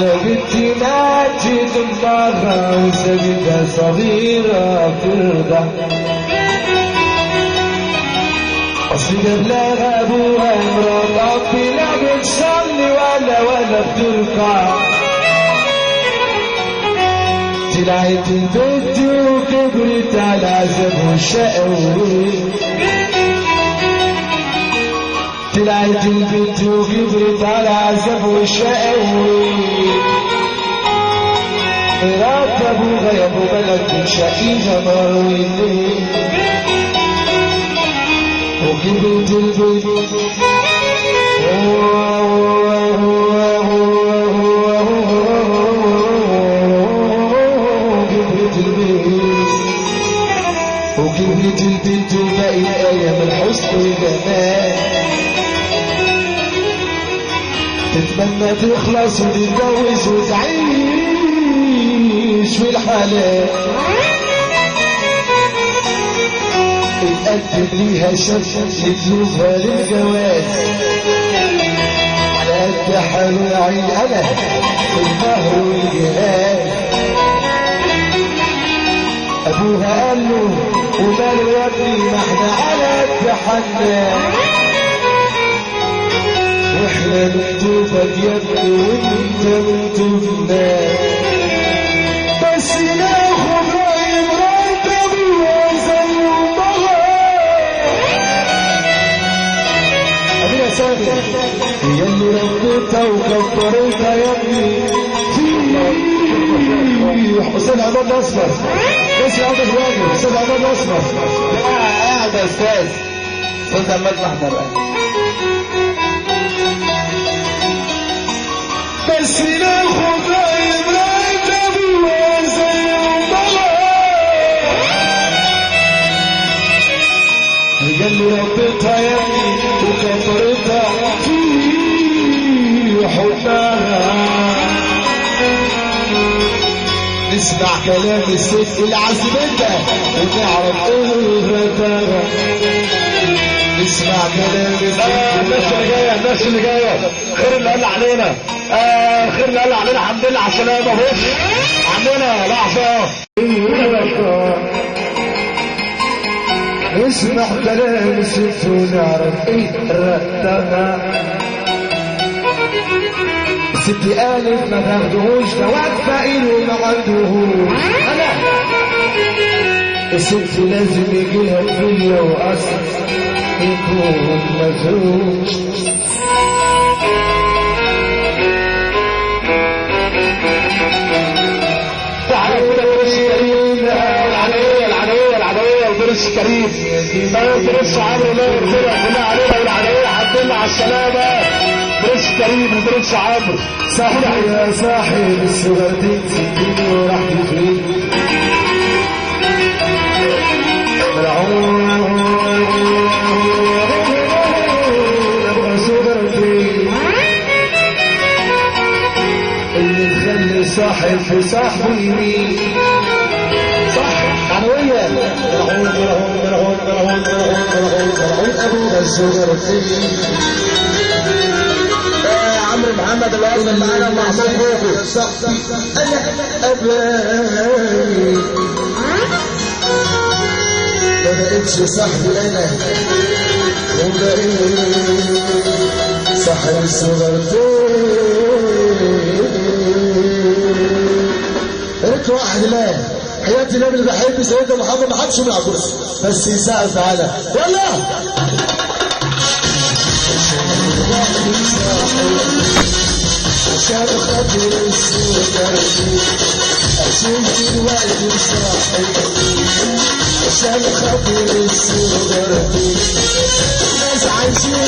بنتي ماجد مرة وزبدة صغيرة ترضع أصل قبلها أبوها مرات ربي لا بتصلي ولا بتركع طلعت البنت وكبرت على عذاب والشقوي طلعت البنت وكبرت على عذاب والشقوي مرات ابوها يا ابو بلد شقيها مرويني وكبرت البنت وكبرت البنت وبقي ايام الحسن والجمال تتمنى تخلص وتتجوز وتعيش في الحلال اتقدم ليها شاب يطلبها للجواز على قد حاله يعين انا في المهر والجهاز ابوها قال له وماله يا ابني ما احنا على قد حالنا واحنا نكتبك يا ابني وانت مكتوبنا بس ناخد رأي مرات ابوها زي امها امين يا سامي هي اللي ربيتها وكبرتها يا ابني استاذ عماد الاصفر بس عماد الراجل استاذ عماد الاصفر قاعد يا استاذ عماد الاحمر بس ناخد رأي مرات ابوها زي امها هي اللي ربيتها يا ابني وكبرتها في حبها نسمع كلام الست اللي عذبتها ونعرف ايه غدرها نسمع كلام الست الناس اللي جايه خير اللي قال علينا خير اللي قال علينا الحمد لله على السلامه بص عندنا لحظه نسمع كلام الست ونعرف ايه غدرها الست قالت ما تاخدوهوش ده واد فقير وما عندهوش انا الست لازم يجيلها الدنيا واصل يكون مفروش تعالوا كده درس كريم العدوية ودرس كريم درس عمرو الله يرفع كلها علينا والعدوية حد لله على السلامة درس كريم ودرس عمرو صاحب يا صاحب الصغر دي سكيني وراح فين ملعون ابغى صغر فين اللي تخلي صاحب في صاحبه يمين صح عنوية ملعون ابوها الصغر فين عمرو محمد اللي اصلا معانا مع صاحبه صاحبي انا اباي ما بقتش صاحبي انا وبقيت صاحب الصغر قلت واحد لا حياتي النبي اللي بحب سيدنا محمد ما حدش من عكوس بس يساعد تعالى يلا عشان خاطر الصغر عشان الوقت صاحبي عشان خاطر الصغر ناس عايشين